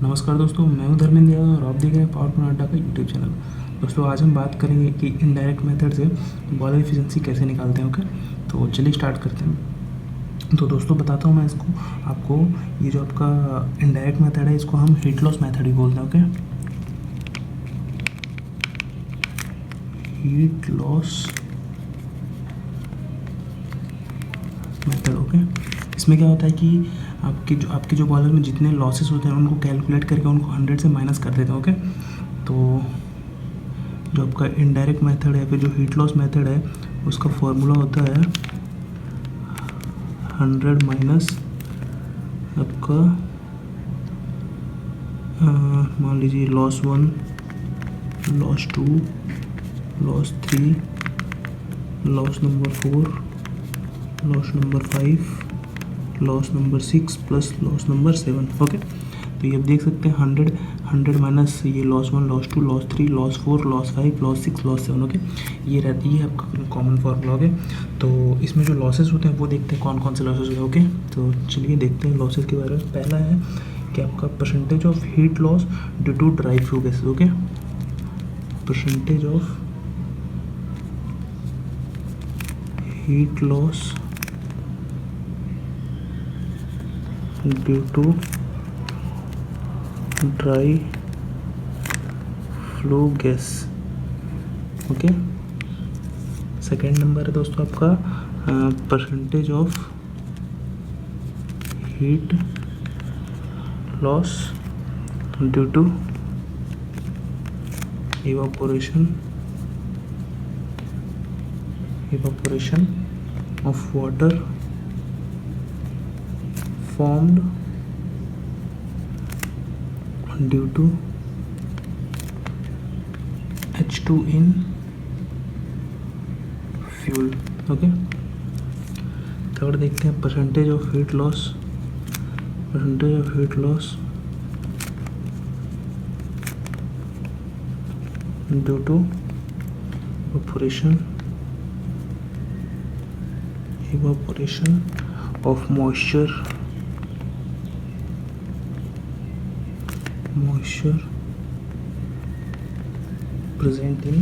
नमस्कार दोस्तों, मैं हूं धर्मेंद्र यादव और आप देख रहे हैं पावर पॉइंट अड्डा का यूट्यूब चैनल। दोस्तों आज हम बात करेंगे कि इनडायरेक्ट मेथड से बॉलर एफिशिएंसी कैसे निकालते हैं। ओके, तो चलिए स्टार्ट करते हैं। तो दोस्तों बताता हूं मैं इसको आपको। ये जो आपका इनडायरेक्ट मेथड है इसको हम हीट लॉस मेथड भी बोलते हैं। Okay, heat loss method. Okay, इसमें क्या होता है कि आपके जो बॉलर में जितने लॉसेस होते हैं उनको कैलकुलेट करके उनको 100 से माइनस कर देते हैं। ओके, तो जो आपका इनडायरेक्ट मेथड है फिर जो हीट लॉस मेथड है उसका फॉर्मूला होता है 100 माइनस आपका मान लीजिए loss 1, loss 2, loss 3, loss number 4, loss number 5, loss number 6 plus loss number 7। Okay, तो ये आप देख सकते हैं 100 माइनस ये loss 1, loss 2, loss 3, loss 4, loss 5, loss 6, loss 7। Okay, ये रहती है आपका कॉमन फार्मूला। ओके, तो इसमें जो लॉसेस होते हैं वो देखते हैं कौन कौन से लॉसेस होते हैं। ओके, तो चलिए देखते हैं लॉसेस के बारे में। पहला है कि आपका percentage of heat loss due to dry flue gases. Okay, percentage of heat loss due to dry flue gas. Okay, second number है दोस्तों आपका percentage of heat loss due to evaporation of water formed due to H2 in fuel। Okay, third देखते हैं percentage of heat loss due to evaporation of moisture present in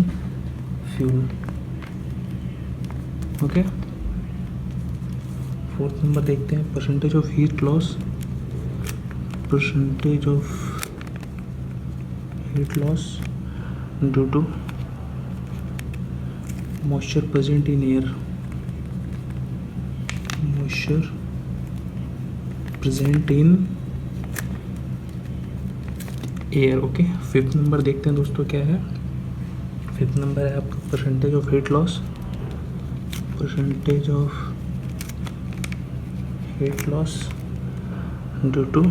fuel। Okay, fourth number देखते हैं percentage of heat loss due to moisture present in air। Okay, fifth number देखते हैं दोस्तों क्या है। Fifth number है आपका percentage of heat loss due to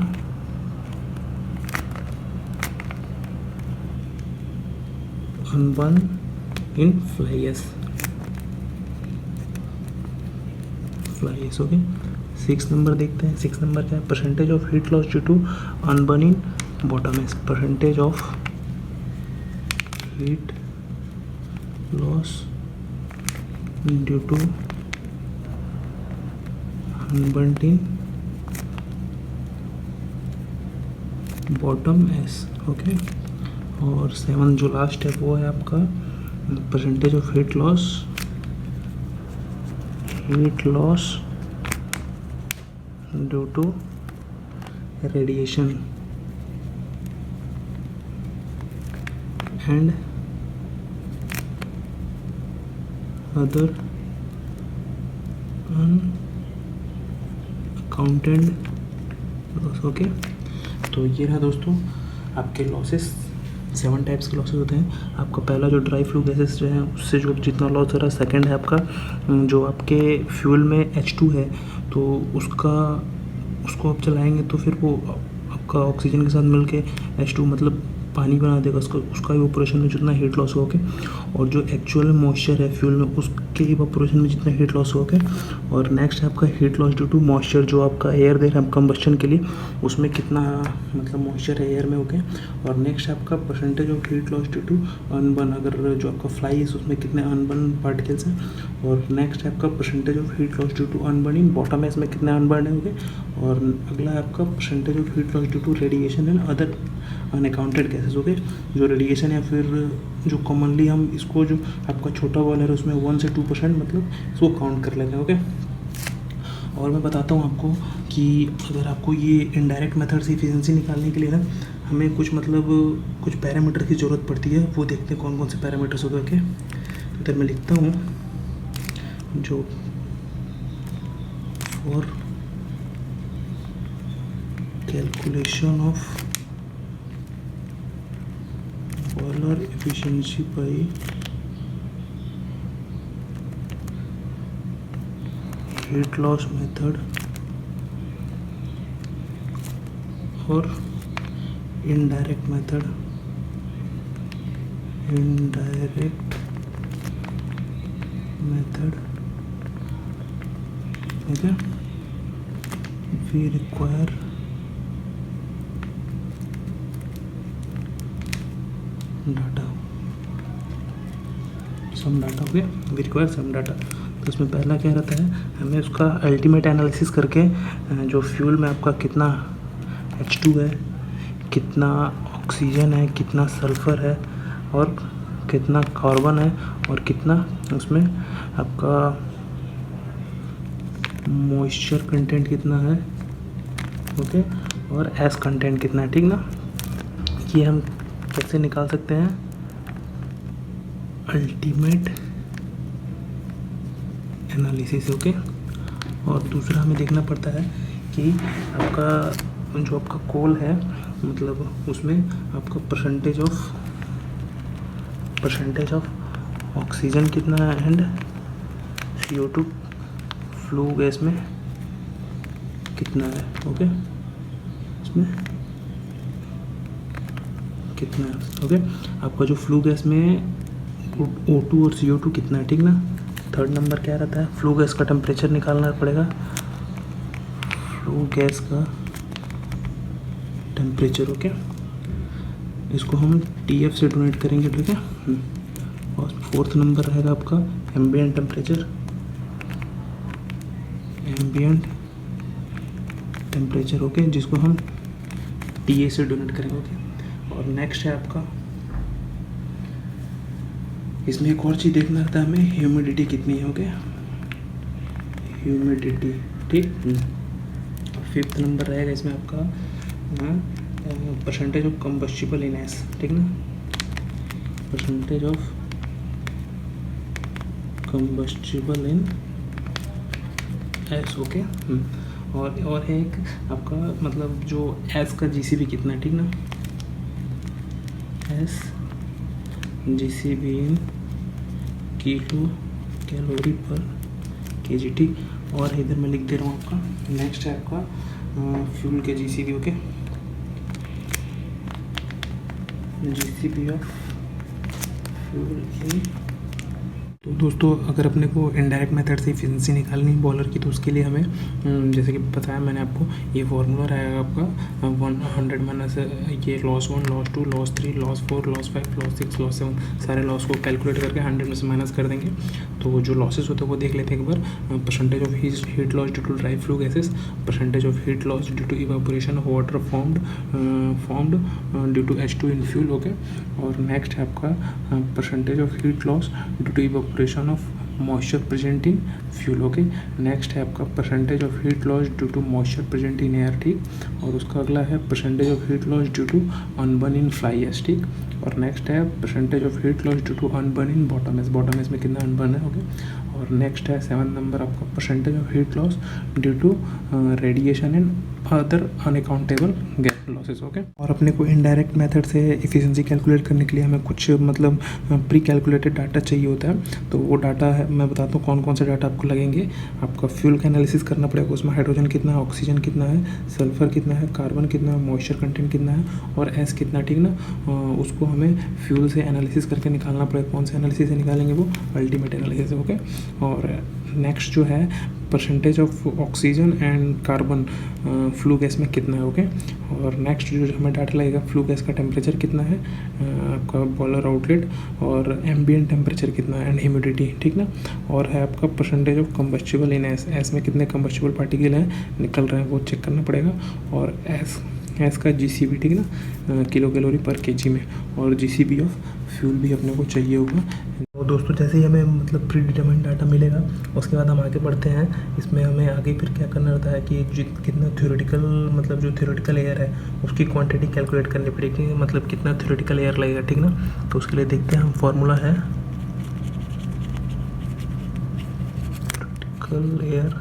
unburnt in fly ash. Okay, six number देखते हैं। सिक्स नंबर क्या है percentage of heat loss due to unburnt in bottom ash. Percentage of heat loss due to unburnt in bottom ash. Okay, और seven जो last है वो है आपका percentage of heat loss due to radiation and other unaccounted loss. Okay, तो ये रहा दोस्तों आपके लॉसेस। 7 टाइप्स के लॉसेस होते हैं। आपका पहला जो ड्राई फ्लू गैसेस जो है उससे जो जितना लॉस हो रहा है। सेकंड है आपका जो आपके फ्यूल में H2 है तो उसको आप चलाएंगे तो फिर वो आपका ऑक्सीजन के साथ मिलके H2 मतलब पानी बना देगा, उसका इवापोरेशन में जितना हीट लॉस होगा, और जो एक्चुअल मॉइस्चर है फ्यूल में उसके इवापोरेशन में जितना हीट लॉस होगा। और नेक्स्ट है आपका heat loss due to moisture, जो आपका एयर दे रहा है कंबस्शन के लिए, उसमें कितना मतलब मॉइस्चर है एयर में, ओके। और नेक्स्ट है आपका percentage of heat loss due to unburnt, अगर जो आपका फ्लाई है उसमें कितने अनबर्न पार्टिकल्स हैं। और नेक्स्ट है आपका percentage of heat loss due to unburnt in bottom है, इसमें कितने अनबर्न है, ओके। और अगला है आपका percentage of heat loss due to radiation and other unaccounted gases, okay. जो रेडिएशन या फिर जो कॉमनली हम इसको जो आपका छोटा बॉयलर है उसमें 1 से 2% मतलब इसको काउंट कर लेते हैं, ओके। और मैं बताता हूँ आपको कि अगर आपको ये इनडायरेक्ट मेथड से इफिशिएंसी निकालने के लिए ना हमें कुछ मतलब कुछ पैरामीटर की ज़रूरत पड़ती है, वो देखते हैं कौन कौन से पैरामीटर्स होते हैं, ओके। तो इधर मैं लिखता हूँ जो for calculation of boiler efficiency by heat loss method और इनडायरेक्ट मेथड, ठीक है। We require data, some data, okay. We require some data. तो इसमें पहला क्या रहता है, हमें उसका अल्टीमेट एनालिसिस करके जो फ्यूल में आपका कितना H2 है, कितना ऑक्सीजन है, कितना सल्फ़र है, और कितना कार्बन है, और कितना उसमें आपका मॉइस्चर कंटेंट कितना है, ओके, और एस कंटेंट कितना है, ठीक ना। ये हम कैसे निकाल सकते हैं, अल्टीमेट एनालिसिस, ओके। और दूसरा हमें देखना पड़ता है कि आपका जो आपका कोल है मतलब उसमें आपका परसेंटेज ऑफ ऑक्सीजन कितना है एंड CO2 फ्लू गैस में कितना है, ओके, इसमें कितना है, ओके। आपका जो फ्लू गैस में O2 और CO2 कितना है, ठीक ना। थर्ड नंबर क्या रहता है, फ्लू गैस का टेम्परेचर निकालना पड़ेगा, फ्लू गैस का टेम्परेचर, ओके। इसको हम TF से डोनेट करेंगे, ठीक है। और फोर्थ नंबर रहेगा आपका एम्बिएंट टेम्परेचर, ओके, जिसको हम TA से डोनेट करेंगे, ओके। और नेक्स्ट है आपका, इसमें एक और चीज़ देखना रहता है हमें, ह्यूमिडिटी कितनी है, ओके, ह्यूमिडिटी, ठीक। फिफ्थ नंबर रहेगा इसमें आपका percentage of combustible in S, ठीक ना, percentage of combustible in S, okay. और है एक आपका मतलब जो एस का GCB कितना है, ठीक ना, S GCB in kilo calorie पर kg, ठीक। और इधर मैं लिख दे रहा हूँ आपका, नेक्स्ट है आपका फ्यूल के GCB, okay, GCB of fuel in. तो दोस्तों अगर अपने को इनडायरेक्ट मेथड से एफिशिएंसी निकालनी है बॉयलर की, तो उसके लिए हमें जैसे कि बताया मैंने आपको, ये फार्मूला रहेगा आपका 100 माइनस ये loss 1, loss 2, loss 3, loss 4, loss 5, loss 6, loss 7, सारे लॉस को कैलकुलेट करके 100 में से माइनस कर देंगे। तो जो लॉसेस होते हैं वो देख लेते हैं एक बार। Percentage of heat loss due to dry flue gases, percentage of heat loss due to evaporation of water formed due to H2 in fuel, okay. और नेक्स्ट है आपका percentage of heat loss due to evaporation of moisture present in fuel, okay. Next है आपका percentage of heat loss due to moisture present in air, ठीक। और उसका अगला है percentage of heat loss due to unburnt in fly ash, ठीक। और next है percentage of heat loss due to unburnt in bottom ash में कितना अनबर्न है, ओके। और नेक्स्ट है 7 नंबर आपका percentage of heat loss due to radiation and other unaccountable gas losses. Okay, और अपने को इनडायरेक्ट मेथड से एफिशिएंसी कैलकुलेट करने के लिए हमें कुछ मतलब प्री कैलकुलेटेड डाटा चाहिए होता है। तो वो डाटा है, मैं बताता हूँ कौन कौन से डाटा आपको लगेंगे। आपका फ्यूल का एनालिसिस करना पड़ेगा, उसमें हाइड्रोजन कितना है, ऑक्सीजन कितना है, सल्फर कितना है, कार्बन कितना है, मॉइस्चर कंटेंट कितना है और एस कितना, ठीक ना। उसको हमें फ्यूल से एनालिसिस करके निकालना पड़ेगा। कौन से एनालिसिस से निकालेंगे, वो अल्टीमेट एनालिसिस। ओके, और नेक्स्ट जो है percentage of oxygen and carbon flue gas में कितना है। ओके, और नेक्स्ट जो हमें डाटा लगेगा, फ्लू गैस का टेम्परेचर कितना है, आपका बॉयलर आउटलेट, और एम्बिएंट टेम्परेचर कितना है एंड ह्यूमिडिटी, ठीक ना। और है आपका percentage of combustible in S, S में कितने कंबस्टिबल पार्टिकल हैं निकल रहे हैं, वो चेक करना पड़ेगा। और एस का जीसीबी, ठीक ना, किलो कैलोरी पर केजी में, और जीसीबी ऑफ फ्यूल भी अपने को चाहिए होगा। तो दोस्तों जैसे ही हमें मतलब प्री डिटरमाइंड डाटा मिलेगा, उसके बाद हम आगे बढ़ते हैं। इसमें हमें आगे फिर क्या करना रहता है कि कितना थ्योरेटिकल, मतलब जो थ्योरेटिकल एयर है उसकी क्वांटिटी कैलकुलेट करनी पड़ेगी, मतलब कितना थ्योरेटिकल एयर लगेगा, ठीक ना। तो उसके लिए देखते हैं हम, फॉर्मूला है थ्योरेटिकल एयर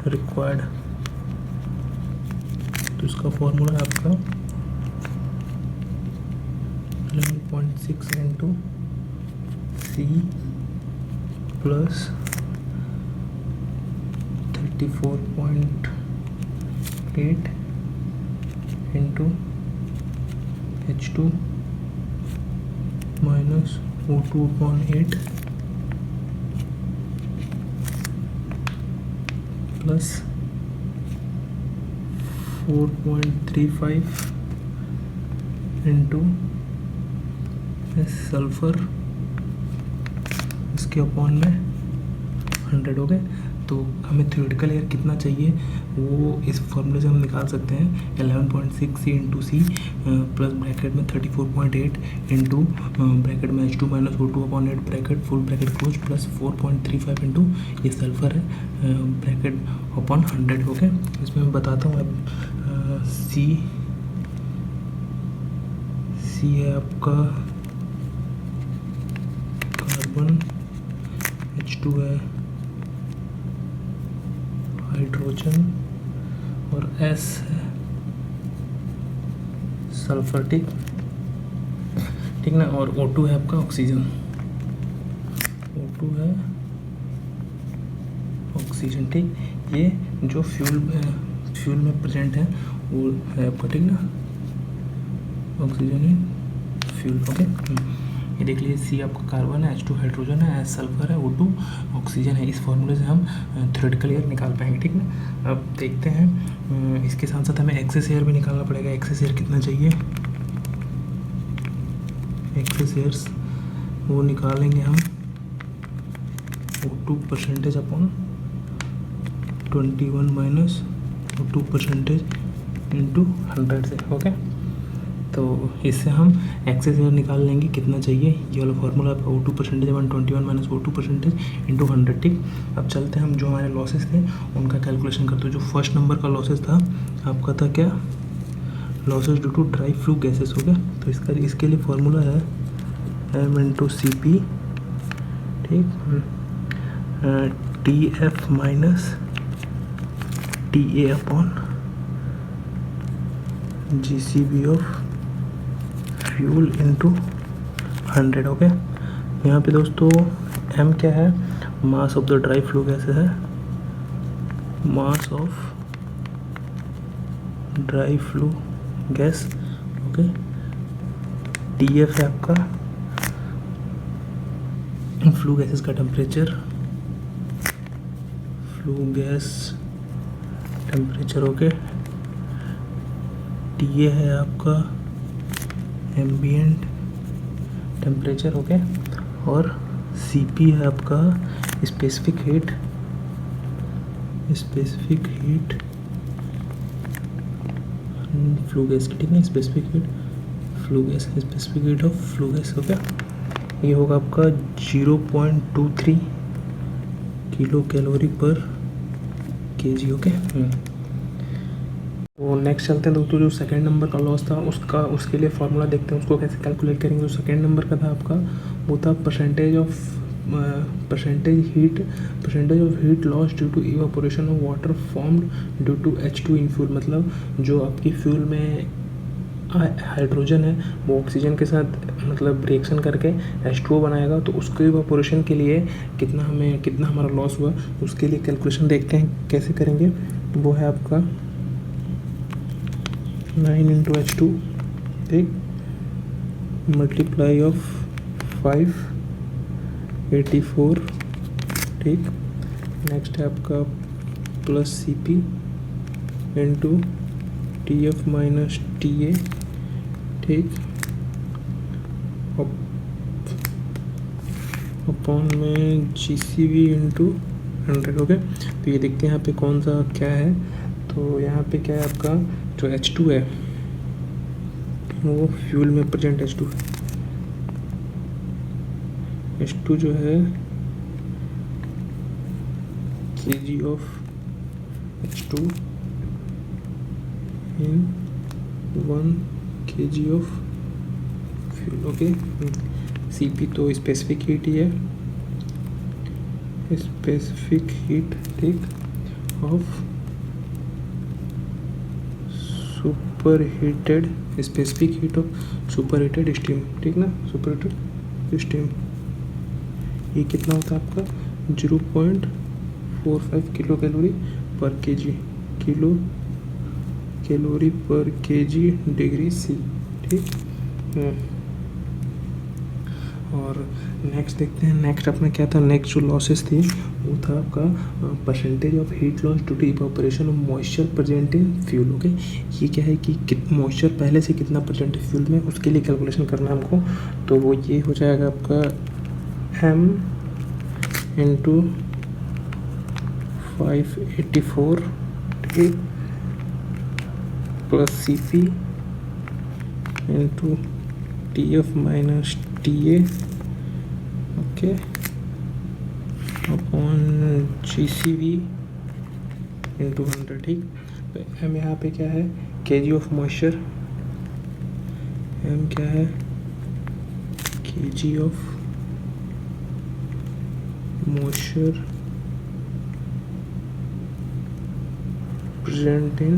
रिक्वायर्ड। तो इसका फॉर्मूला है आपका 11.6 into C plus 34.8 into H2 minus O2/8 plus 4.35 into sulphur, इसके अपॉन में 100 हो गए। तो हमें थ्योरेटिकल एयर कितना चाहिए वो इस फॉर्मूले से हम निकाल सकते हैं। 11.6 C into C plus bracket में 34.8 इंटू ब्रैकेट में H2 minus O2/8 bracket full bracket close plus 4.35 into ये सल्फर है ब्रैकेट अपॉन 100 हो गए। इसमें मैं बताता हूँ अब, सी है आपका कार्बन, H2 है हाइड्रोजन और S है सल्फर, ठीक ना। और O2 है आपका ऑक्सीजन, O2 है ऑक्सीजन, ठीक। ये जो फ्यूल में प्रेजेंट है वो है आपका, ठीक ना, ऑक्सीजन इन फ्यूल। ओके, ये देख लीजिए, सी आपका कार्बन है, H2 हाइड्रोजन है, S सल्फर है, O2 ऑक्सीजन है। इस फॉर्मूले से हम थ्योरेटिकल एयर निकाल पाएंगे, ठीक ना। अब देखते हैं, इसके साथ साथ हमें एक्सेस एयर भी निकालना पड़ेगा। एक्सेस एयर कितना चाहिए, एक्सेस एयर्स वो निकालेंगे हम O2 percentage upon 21 minus O2 percentage into 100 से। ओके, तो इससे हम एक्सेस एयर निकाल लेंगे कितना चाहिए। ये वाला फॉर्मूला आपका O2 percentage upon 21 minus O2 percentage into 100, ठीक। अब चलते हैं हम, जो हमारे लॉसेस थे उनका कैलकुलेशन करते हैं। जो फर्स्ट नंबर का लॉसेस था आपका था क्या, losses due to dry flue gases, हो गया। तो इसके लिए फॉर्मूला है M इंटू CP, ठीक, TF minus TA upon GCB of fuel into 100 हो गया। यहाँ पे दोस्तों M क्या है, mass of the dry flue gases है, mass of dry flue gas. Okay, TF है आपका फ्लू गैसेस का temperature, flue gas temperature. Okay, TA है आपका एम्बिएंट टेम्परेचर। ओके, और CP है आपका स्पेसिफिक हीट फ्लू गैस की, ठीक है, specific heat of flu gas. Okay, ये होगा आपका 0.23 किलो कैलोरी पर केजी। ओके, तो नेक्स्ट चलते हैं दोस्तों, जो सेकंड नंबर का लॉस था उसके लिए फॉर्मूला देखते हैं, उसको कैसे कैलकुलेट करेंगे। जो सेकंड नंबर का था आपका वो था percentage of percentage of heat loss due to evaporation of water formed due to H2 in fuel, मतलब जो आपकी फ्यूल में हाइड्रोजन है वो ऑक्सीजन के साथ मतलब रिएक्शन करके H2O बनाएगा, तो उसको इवापोरेशन के लिए कितना हमारा लॉस हुआ, उसके लिए कैलकुलेशन देखते हैं कैसे करेंगे। वो है आपका 9 इंटू H2, ठीक, मल्टीप्लाई ऑफ 584, ठीक। नेक्स्ट है आपका plus CP into TF minus TA, ठीक, अपॉन में GCV इंटू 100। ओके, तो ये देखते हैं यहाँ पे कौन सा क्या है। तो यहाँ पे क्या है आपका जो H2 है वो फ्यूल में प्रेजेंट H2 है। H2 जो है kg of H2 in 1 kg of fuel. Okay, CP तो स्पेसिफिक हीट ही है, स्पेसिफिक हीट, ठीक, of super heated, specific heat of super heated steam, ठीक ना, सुपर हीटेड स्टीम। ये कितना होता है आपका 0.45 किलो कैलोरी पर केजी, किलो कैलोरी पर केजी डिग्री C, ठीक। और नेक्स्ट देखते हैं, नेक्स्ट अपना क्या था, नेक्स्ट जो लॉसेस थी वो था आपका percentage of heat loss due to evaporation of moisture present in fuel. Okay, ये क्या है कि मॉइस्चर पहले से कितना प्रेजेंट है फ्यूल में, उसके लिए कैलकुलेशन करना है हमको। तो वो ये हो जाएगा आपका M इंटू 584, ठीक, plus CP into TF minus TA, okay, upon GCV into 100, ठीक। तो M यहाँ पे क्या है, kg ऑफ मॉइस्चर, M क्या है kg of moisture present in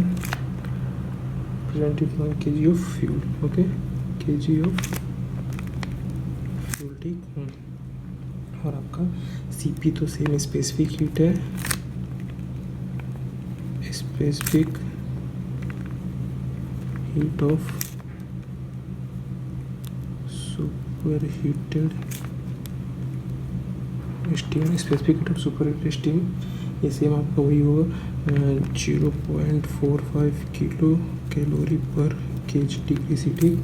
1 kg of fuel. Okay, kg of fuel, ठीक। और आपका CP तो सेम स्पेसिफिक हीट है, specific heat of super heated steam, specific heat of super heated steam. ये same आपका वही होगा 0.45 किलो कैलोरी पर केजी डिग्री C, ठीक।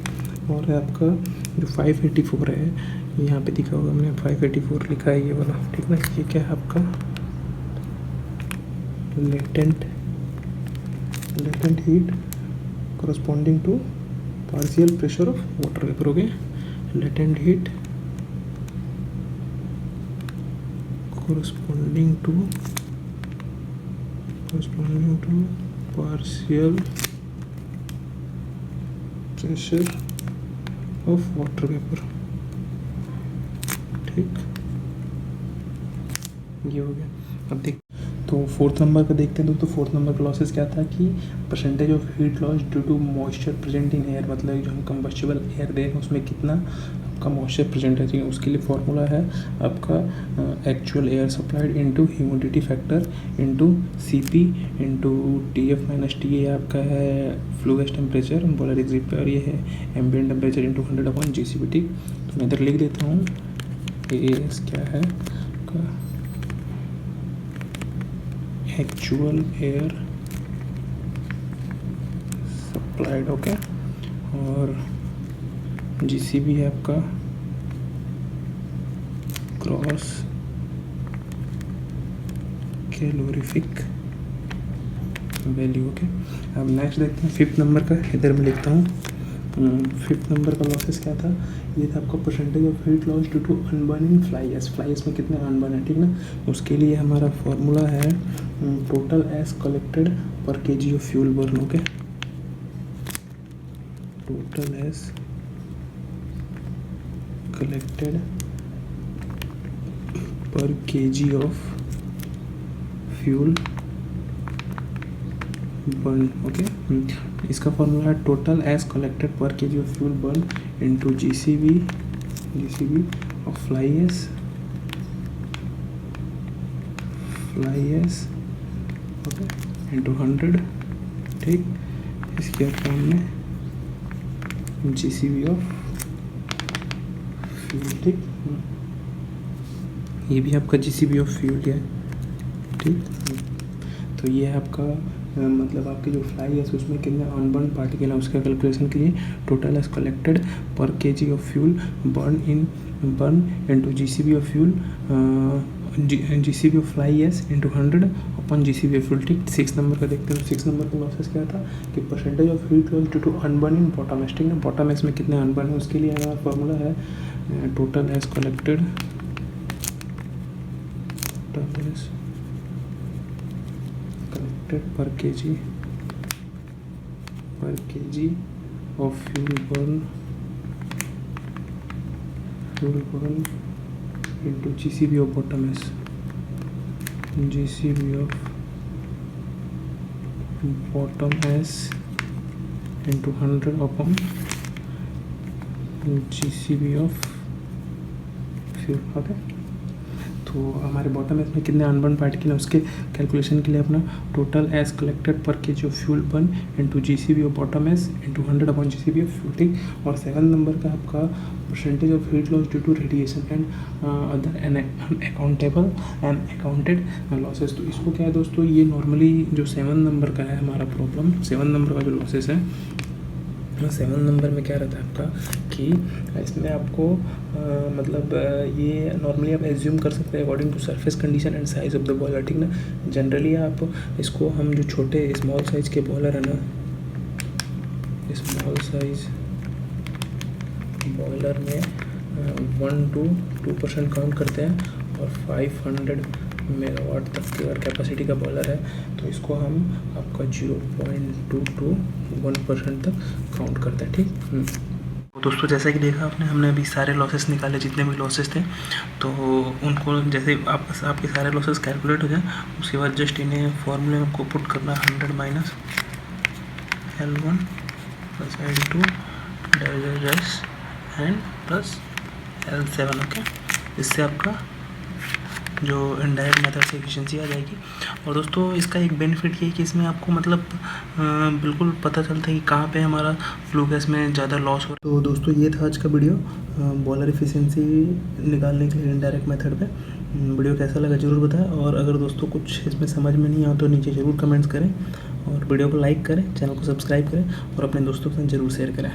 और है आपका जो 584 है, यहाँ पे दिखा होगा मैंने 584 लिखा है ये वाला, ठीक ना। ये क्या है आपका latent heat corresponding to partial pressure of water vapor। Okay, latent heat corresponding to partial pressure of water vapor, ठीक, ये हो गया। अब देख, तो फोर्थ नंबर का देखते हैं। तो फोर्थ नंबर का लॉसेस क्या था कि percentage of heat loss due to moisture present in air, मतलब जो हम कंबस्टिबल एयर दे रहे हैं उसमें कितना आपका मॉइस्चर प्रेजेंट है, उसके लिए फॉर्मूला है आपका actual air supplied into humidity factor into CP into TF minus TA, आपका है flu gas temperature boiler exit पे, और ये है ambient temperature into 100 upon GCV, ठीक। तो मैं इधर लिख देता हूँ AS क्या है आपका एक्चुअल एयर सप्लाइड, ओके, और GCV है आपका क्रॉस कैलोरीफिक वैल्यू। ओके, अब नेक्स्ट देखते हैं फिफ्थ नंबर का। इधर मैं लिखता हूँ फिफ्थ नंबर का लॉसेस क्या था, ये था आपका percentage of heat loss due to unburning fly ash. Fly ash में कितने अनबर्न है, ठीक ना। उसके लिए हमारा फॉर्मूला है total ash collected per kg of fuel burn. Okay, total ash collected per kg of fuel burn. Okay, इसका फॉर्मूला है total ash collected per kg of fuel burn into GCV of fly ash okay into 100। ठीक, इसके upon में GCB of fuel. ठीक, ये भी आपका GCB of fuel है। ठीक, तो ये है आपका मतलब आपकी जो फ्लाई है उसमें कितने अनबर्न पार्टिकल है उसका कैलकुलेशन के लिए total ash collected per kg of fuel burn into GCV of fuel GCB of fly S into 100 upon GCB of fuel. ठीक, 6 नंबर का देखते हैं। 6 नंबर का लॉसेस क्या था कि percentage of heat loss due to unburnt in bottom ash. ठीक है, बॉटम एस में कितने अनबर्न है उसके लिए हमारा फॉर्मूला है total ash collected per kg of fuel burn into GCB of bottom S, GCB of bottom S into 100 upon GCB of fuel। Okay, तो हमारे बॉटम एस में कितने अनबर्न पार्टिकल है उसके कैलकुलेशन के लिए अपना total ash collected per kg of fuel burn into GCV of bottom ash into 100 upon GCV of fuel. ठीक, और 7 नंबर का आपका percentage of heat loss due to radiation and other accountable and accounted losses. तो इसको क्या है दोस्तों, ये नॉर्मली जो 7 नंबर का है हमारा प्रॉब्लम, 7 नंबर का जो लॉसेस है 7 नंबर में क्या रहता है आपका कि इसमें आपको मतलब ये नॉर्मली आप एज्यूम कर सकते हैं according to surface condition and size of the boiler. ठीक ना, जनरली आप इसको हम जो छोटे स्मॉल साइज के बॉयलर है ना, स्मॉल साइज बॉयलर में 1 to 2% काउंट करते हैं और 500 मेगावाट तक की अगर कैपेसिटी का बॉयलर है तो इसको हम आपका 0.2 to 1% तक काउंट करते हैं। ठीक, तो दोस्तों जैसा कि देखा आपने, हमने अभी सारे लॉसेस निकाले जितने भी लॉसेस थे, तो उनको जैसे आपके सारे लॉसेस कैलकुलेट हो जाए उसके बाद जस्ट इन्हें फॉर्मूले में आपको पुट करना 100 minus L1 plus L2 dash and plus L7। Okay, इससे आपका जो इनडायरेक्ट मेथड से एफिशिएंसी आ जाएगी। और दोस्तों इसका एक बेनिफिट ये है कि इसमें आपको मतलब बिल्कुल पता चलता है कि कहाँ पे हमारा फ्लू गैस में ज़्यादा लॉस हो रहा है। तो दोस्तों ये था आज का वीडियो बॉयलर एफिशिएंसी निकालने के लिए इनडायरेक्ट मेथड पे। वीडियो कैसा लगा ज़रूर बताएं, और अगर दोस्तों कुछ इसमें समझ में नहीं आया तो नीचे ज़रूर कमेंट्स करें, और वीडियो को लाइक करें, चैनल को सब्सक्राइब करें और अपने दोस्तों के साथ ज़रूर शेयर करें।